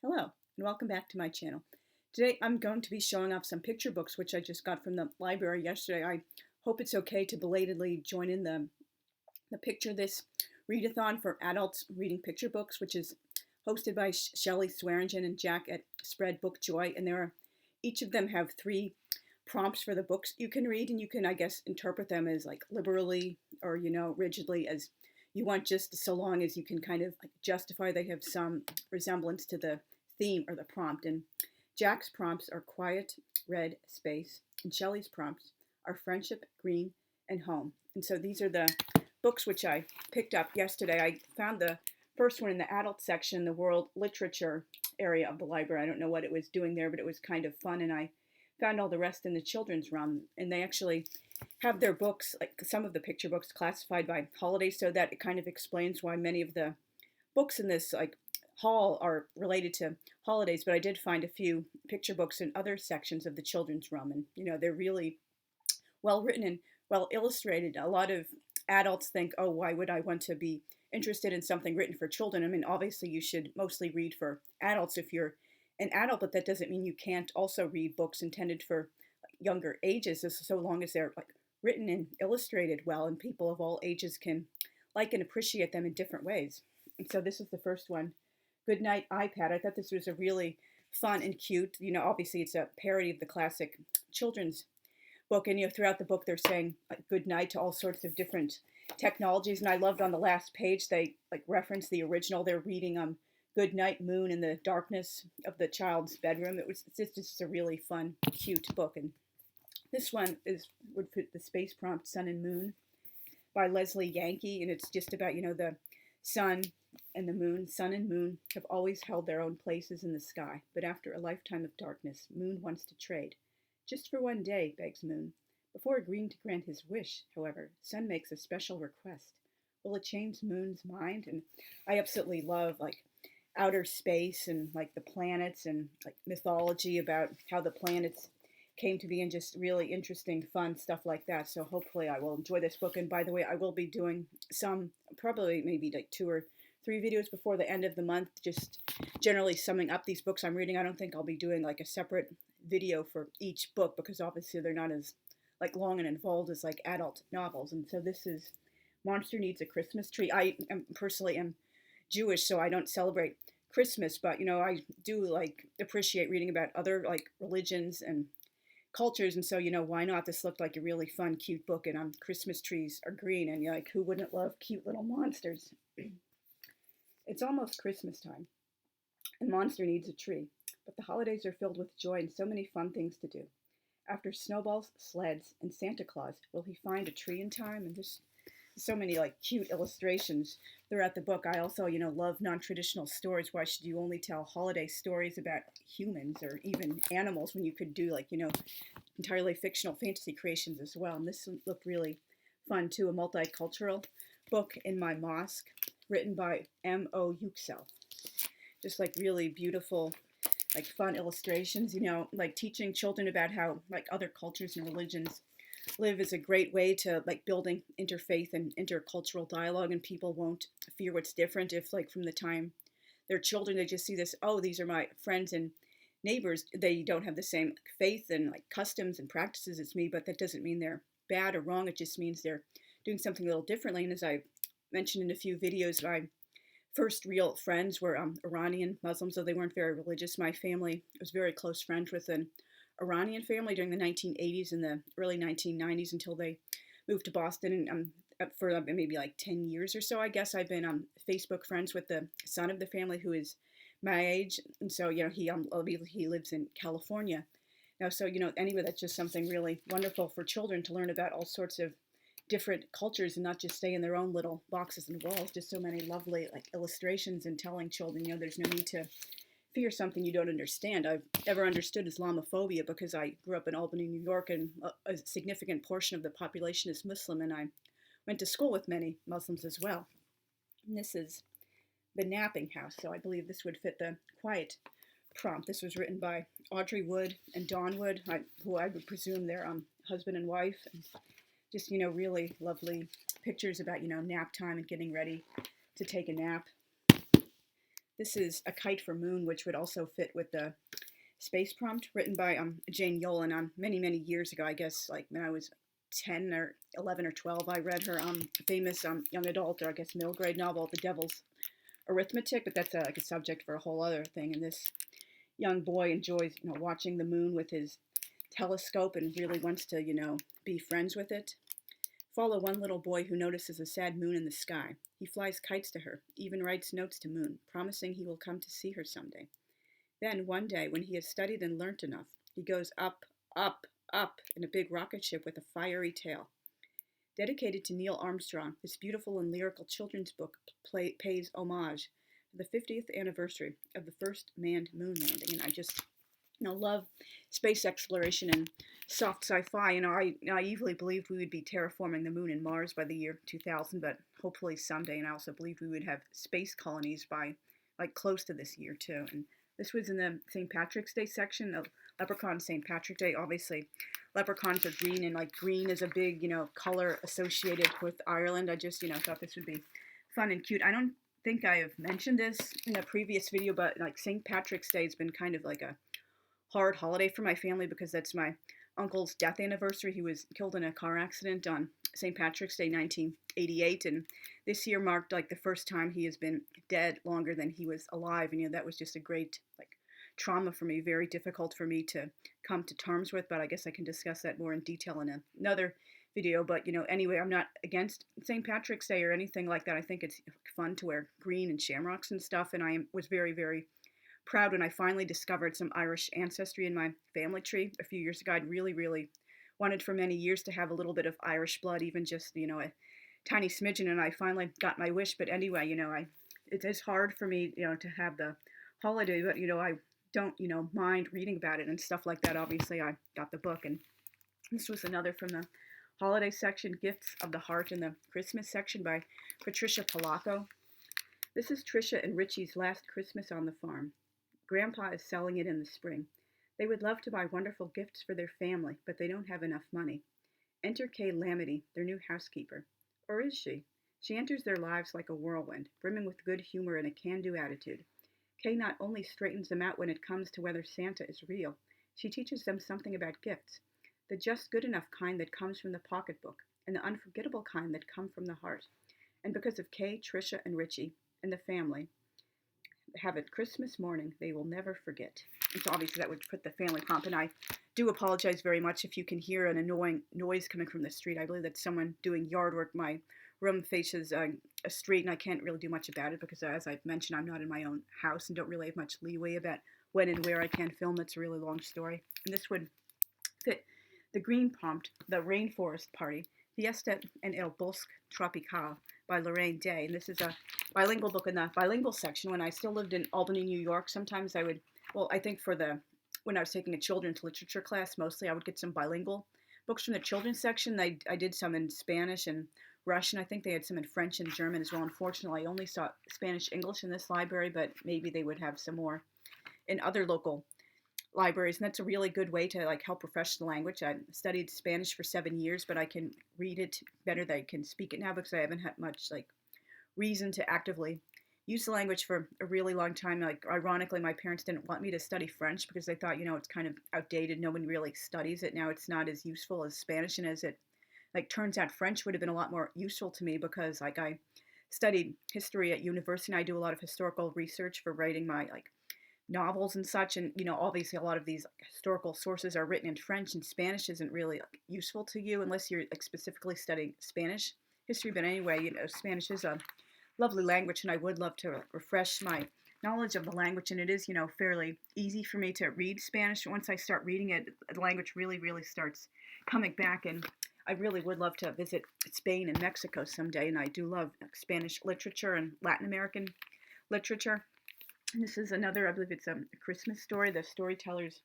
Hello, and welcome back to my channel. Today I'm going to be showing off some picture books which I just got from the library yesterday. I hope it's okay to belatedly join in the picture this readathon for adults reading picture books, which is hosted by Shelley Swearingen and Jack at Spread Book Joy. And each of them have 3 prompts for the books you can read, and you can, I guess, interpret them as like liberally or, rigidly as you want, just so long as you can kind of like justify they have some resemblance to the theme or the prompt. And Jack's prompts are quiet, red, space, and Shelley's prompts are friendship, green, and home. And so these are the books which I picked up yesterday. I found the first one in the adult section, the world literature area of the library. I don't know what it was doing there, but it was kind of fun, and I found all the rest in the children's realm. And they actually have their books, like some of the picture books, classified by holiday, so that it kind of explains why many of the books in this like hall are related to holidays. But I did find a few picture books in other sections of the children's realm, and they're really well written and well illustrated. A lot of adults think, oh, why would I want to be interested in something written for children? I mean, obviously you should mostly read for adults if you're an adult, but that doesn't mean you can't also read books intended for younger ages, so long as they're like written and illustrated well, and people of all ages can like and appreciate them in different ways. And so this is the first one, Good Night iPad. I thought this was a really fun and cute, obviously it's a parody of the classic children's book, and throughout the book they're saying good night to all sorts of different technologies. And I loved on the last page they like reference the original. They're reading Good Night Moon in the darkness of the child's bedroom. It's just a really fun, cute book. And this one would fit the space prompt Sun and Moon by Leslie Yankee, and it's just about the sun and the moon. Sun and moon have always held their own places in the sky, but after a lifetime of darkness, Moon wants to trade. Just for one day, begs Moon. Before agreeing to grant his wish, however, Sun makes a special request. Will it change Moon's mind? And I absolutely love like outer space and like the planets and like mythology about how the planets came to be, and just really interesting, fun stuff like that. So hopefully I will enjoy this book. And by the way, I will be doing some, probably maybe like 2 or 3 videos before the end of the month, just generally summing up these books I'm reading. I don't think I'll be doing like a separate video for each book, because obviously they're not as like long and involved as like adult novels. And so this is Monster Needs a Christmas Tree. I personally am Jewish, so I don't celebrate Christmas, but I do like appreciate reading about other like religions and cultures, and so why not? This looked like a really fun, cute book, and Christmas trees are green, and you're like, who wouldn't love cute little monsters? It's almost Christmas time, and Monster needs a tree, but the holidays are filled with joy and so many fun things to do. After snowballs, sleds, and Santa Claus, will he find a tree in time? And just so many like cute illustrations throughout the book. I also, love non-traditional stories. Why should you only tell holiday stories about humans or even animals when you could do like, entirely fictional fantasy creations as well? And this looked really fun too. A multicultural book in my mosque, written by M.O. Yüksel. Just like really beautiful, like fun illustrations, like teaching children about how like other cultures and religions live is a great way to like building interfaith and intercultural dialogue, and people won't fear what's different if like from the time they're children they just see this, oh, these are my friends and neighbors, they don't have the same faith and like customs and practices as me, but that doesn't mean they're bad or wrong. It just means they're doing something a little differently. And as I mentioned in a few videos, my first real friends were Iranian Muslims, though they weren't very religious. My family was very close friends with an Iranian family during the 1980s and the early 1990s until they moved to Boston. And for maybe like 10 years or so, I guess, I've been Facebook friends with the son of the family, who is my age. And so, he lives in California now. So, anyway, that's just something really wonderful for children to learn about all sorts of different cultures and not just stay in their own little boxes and walls. Just so many lovely like illustrations, and telling children, there's no need to fear something you don't understand. I've never understood Islamophobia because I grew up in Albany, New York, and a significant portion of the population is Muslim, and I went to school with many Muslims as well. And this is The Napping House, so I believe this would fit the quiet prompt. This was written by Audrey Wood and Dawn Wood, who I would presume they're husband and wife. And just, really lovely pictures about, nap time and getting ready to take a nap. This is A Kite for Moon, which would also fit with the space prompt, written by Jane Yolen many, many years ago. I guess like when I was 10 or 11 or 12, I read her famous young adult, or I guess middle grade novel, The Devil's Arithmetic, but that's like a subject for a whole other thing. And this young boy enjoys, watching the moon with his telescope and really wants to, be friends with it. Follow one little boy who notices a sad moon in the sky. He flies kites to her, even writes notes to Moon, promising he will come to see her someday. Then, one day, when he has studied and learnt enough, he goes up, up, up in a big rocket ship with a fiery tail. Dedicated to Neil Armstrong, this beautiful and lyrical children's book pays homage to the 50th anniversary of the first manned moon landing. And I just, love space exploration and soft sci-fi. I naively believed we would be terraforming the moon and Mars by the year 2000, but hopefully someday. And I also believed we would have space colonies by like close to this year too. And this was in the St. Patrick's Day section of Leprechaun St. Patrick's Day. Obviously, leprechauns are green, and like green is a big, color associated with Ireland. I just, thought this would be fun and cute. I don't think I have mentioned this in a previous video, but like St. Patrick's Day has been kind of like a hard holiday for my family because that's my uncle's death anniversary. He was killed in a car accident on St. Patrick's Day, 1988, and this year marked like the first time he has been dead longer than he was alive. And that was just a great like trauma for me, very difficult for me to come to terms with, but I guess I can discuss that more in detail in another video. But anyway, I'm not against St. Patrick's Day or anything like that. I think it's fun to wear green and shamrocks and stuff, and I was very, very proud when I finally discovered some Irish ancestry in my family tree a few years ago. I'd really, really wanted for many years to have a little bit of Irish blood, even just, a tiny smidgen, and I finally got my wish. But anyway, it is hard for me, to have the holiday, but, I don't, mind reading about it and stuff like that. Obviously, I got the book, and this was another from the holiday section, Gifts of the Heart, in the Christmas section by Patricia Polacco. This is Tricia and Richie's last Christmas on the farm. Grandpa is selling it in the spring. They would love to buy wonderful gifts for their family, but they don't have enough money. Enter Kay Lamity, their new housekeeper. Or is she? She enters their lives like a whirlwind, brimming with good humor and a can-do attitude. Kay not only straightens them out when it comes to whether Santa is real, she teaches them something about gifts. The just good enough kind that comes from the pocketbook, and the unforgettable kind that come from the heart. And because of Kay, Tricia, and Richie, and the family, have it Christmas morning they will never forget. And so obviously that would put the family prompt, and I do apologize very much if you can hear an annoying noise coming from the street. I believe that's someone doing yard work. My room faces a street, and I can't really do much about it because, as I've mentioned, I'm not in my own house and don't really have much leeway about when and where I can film. It's a really long story. And this would fit the green prompt, The Rainforest Party, Fiesta en el Bosque Tropical by Lorraine Day. And this is a bilingual book in the bilingual section. When I still lived in Albany, New York, sometimes I would, I think when I was taking a children's literature class, mostly I would get some bilingual books from the children's section. I did some in Spanish and Russian. I think they had some in French and German as well. Unfortunately, I only saw Spanish English in this library, but maybe they would have some more in other local libraries, and that's a really good way to like help refresh the language. I studied Spanish for 7 years, but I can read it better than I can speak it now because I haven't had much like reason to actively use the language for a really long time. Like ironically, my parents didn't want me to study French because they thought, it's kind of outdated. No one really studies it now. It's not as useful as Spanish, and as it like turns out, French would have been a lot more useful to me because like I studied history at university, and I do a lot of historical research for writing my like novels and such, and obviously a lot of these historical sources are written in French, and Spanish isn't really like, useful to you unless you're like specifically studying Spanish history. But anyway, Spanish is a lovely language, and I would love to refresh my knowledge of the language. And it is fairly easy for me to read Spanish. Once I start reading it, the language really, really starts coming back, and I really would love to visit Spain and Mexico someday. And I do love Spanish literature and Latin American literature. And this is another, I believe it's a Christmas story, The Storyteller's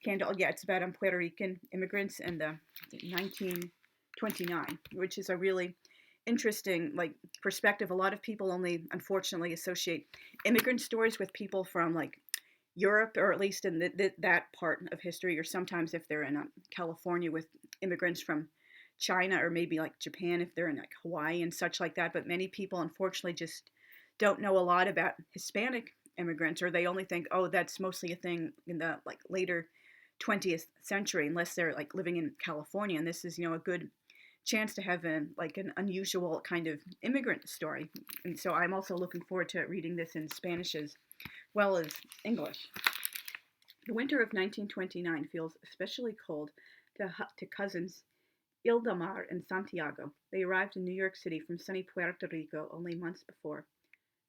Candle. Yeah, it's about Puerto Rican immigrants in the 1929, which is a really interesting like perspective. A lot of people only unfortunately associate immigrant stories with people from like Europe, or at least in that part of history, or sometimes if they're in California, with immigrants from China, or maybe like Japan if they're in like Hawaii and such like that. But many people unfortunately just don't know a lot about Hispanic immigrants, or they only think, oh, that's mostly a thing in the like later 20th century, unless they're like living in California. And this is, a good chance to have an unusual kind of immigrant story. And so I'm also looking forward to reading this in Spanish as well as English. The winter of 1929 feels especially cold to cousins Ildamar and Santiago. They arrived in New York City from sunny Puerto Rico only months before.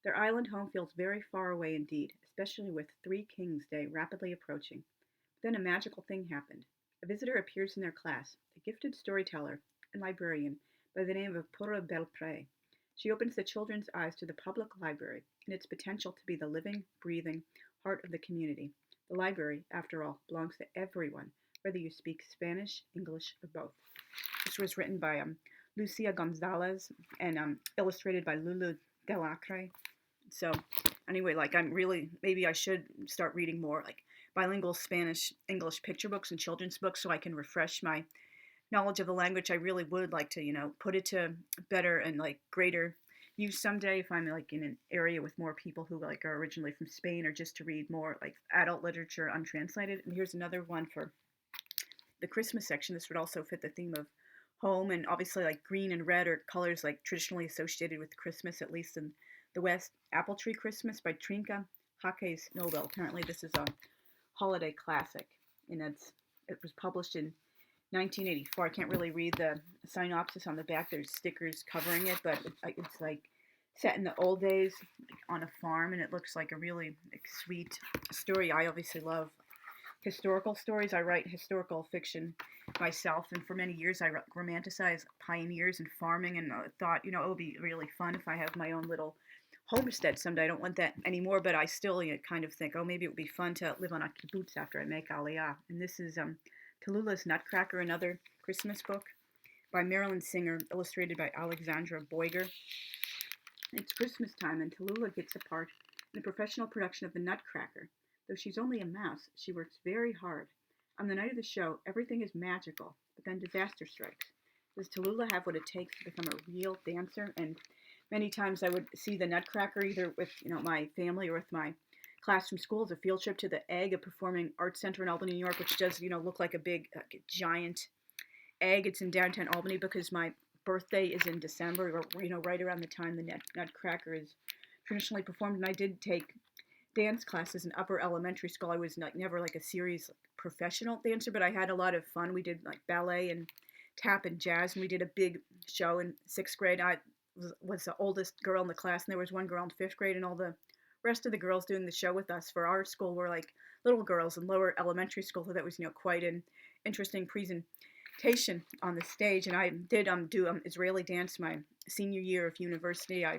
Their island home feels very far away indeed, especially with Three Kings Day rapidly approaching. Then a magical thing happened. A visitor appears in their class, a gifted storyteller and librarian by the name of Pura Belpre. She opens the children's eyes to the public library and its potential to be the living, breathing heart of the community. The library, after all, belongs to everyone, whether you speak Spanish, English, or both. This was written by Lucia Gonzalez and illustrated by Lulu Delacre. So anyway, maybe I should start reading more like bilingual Spanish, English picture books and children's books so I can refresh my knowledge of the language. I really would like to, put it to better and like greater use someday if I'm like in an area with more people who like are originally from Spain, or just to read more like adult literature untranslated. And here's another one for the Christmas section. This would also fit the theme of home, and obviously like green and red are colors like traditionally associated with Christmas, at least in the West. Apple Tree Christmas by Trinka Jaques Nobel. Apparently this is a holiday classic, and it was published in 1984. I can't really read the synopsis on the back. There's stickers covering it, but it's like set in the old days on a farm, and it looks like a really sweet story. I obviously love historical stories. I write historical fiction myself, and for many years I romanticized pioneers and farming, and thought, it would be really fun if I have my own little homestead someday. I don't want that anymore, but I still kind of think, oh, maybe it would be fun to live on a kibbutz after I make Aliyah. And this is Tallulah's Nutcracker, another Christmas book by Marilyn Singer, illustrated by Alexandra Boyger. It's Christmas time, and Tallulah gets a part in the professional production of the Nutcracker. Though she's only a mouse, she works very hard. On the night of the show, everything is magical, but then disaster strikes. Does Tallulah have what it takes to become a real dancer? And many times I would see the Nutcracker either with my family or with my class from school as a field trip to the Egg, a performing arts center in Albany, New York, which does look like a big giant egg. It's in downtown Albany because my birthday is in December, or right around the time the Nutcracker is traditionally performed. And I did take dance classes in upper elementary school. I was never like a serious professional dancer, but I had a lot of fun. We did like ballet and tap and jazz, and we did a big show in 6th grade. I was the oldest girl in the class, and there was one girl in 5th grade, and all the rest of the girls doing the show with us for our school were like little girls in lower elementary school. So that was quite an interesting presentation on the stage. And I did do Israeli dance my senior year of university. I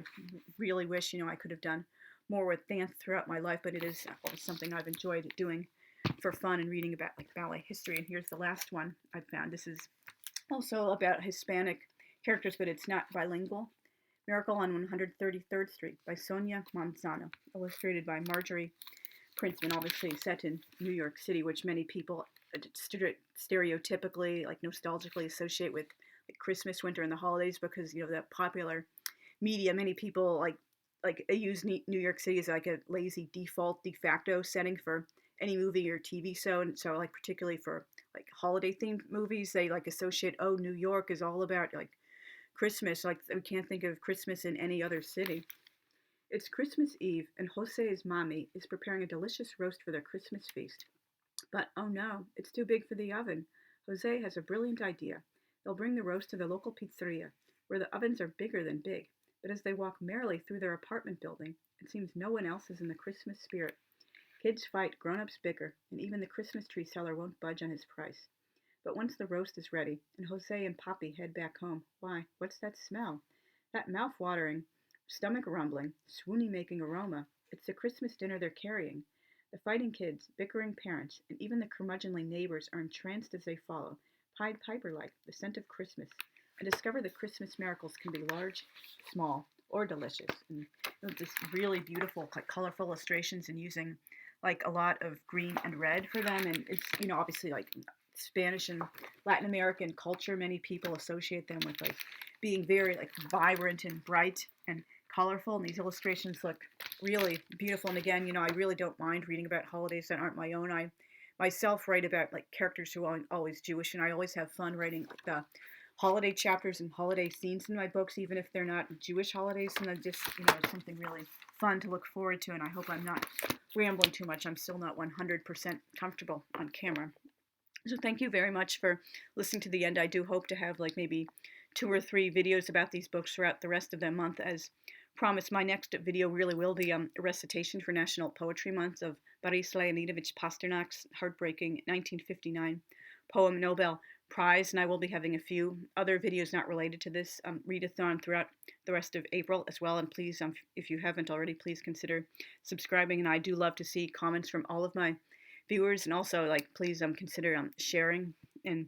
really wish I could have done more with dance throughout my life, but it is something I've enjoyed doing for fun and reading about like ballet history. And here's the last one I found. This is also about Hispanic characters, but it's not bilingual. Miracle on 133rd Street by Sonia Manzano, illustrated by Marjorie Princeman, obviously set in New York City, which many people stereotypically, like nostalgically associate with like Christmas, winter, and the holidays, because the popular media, many people like use New York City as like a lazy default de facto setting for any movie or TV show, and so like particularly for like holiday themed movies, they like associate, oh, New York is all about like Christmas, like we can't think of Christmas in any other city. It's Christmas Eve, and Jose's mommy is preparing a delicious roast for their Christmas feast. But oh no, it's too big for the oven. Jose has a brilliant idea. They'll bring the roast to the local pizzeria, where the ovens are bigger than big. But as they walk merrily through their apartment building, it seems no one else is in the Christmas spirit. Kids fight, grown-ups bicker, and even the Christmas tree seller won't budge on his price. But once the roast is ready, and Jose and Poppy head back home, why, what's that smell? That mouth-watering, stomach-rumbling, swoony-making aroma. It's the Christmas dinner they're carrying. The fighting kids, bickering parents, and even the curmudgeonly neighbors are entranced as they follow, Pied Piper-like, the scent of Christmas, and discover that Christmas miracles can be large, small, or delicious. And just really beautiful, like colorful illustrations, and using like a lot of green and red for them. And it's obviously like Spanish and Latin American culture. Many people associate them with like being very like vibrant and bright and colorful, and these illustrations look really beautiful. And again, I really don't mind reading about holidays that aren't my own. I myself write about like characters who are always Jewish, and I always have fun writing like the holiday chapters and holiday scenes in my books, even if they're not Jewish holidays. And I just, it's something really fun to look forward to. And I hope I'm not rambling too much. I'm still not 100% comfortable on camera. So thank you very much for listening to the end. I do hope to have like maybe 2 or 3 videos about these books throughout the rest of the month. As promised, my next video really will be a recitation for National Poetry Month of Boris Leonidovich Pasternak's heartbreaking 1959 poem Nobel Prize, and I will be having a few other videos not related to this readathon throughout the rest of April as well. And please, if you haven't already, please consider subscribing. And I do love to see comments from all of my viewers, and also please consider sharing and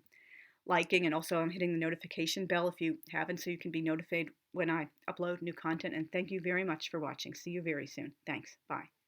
liking, and also hitting the notification bell if you haven't, so you can be notified when I upload new content. And thank you very much for watching. See you very soon. Thanks. Bye.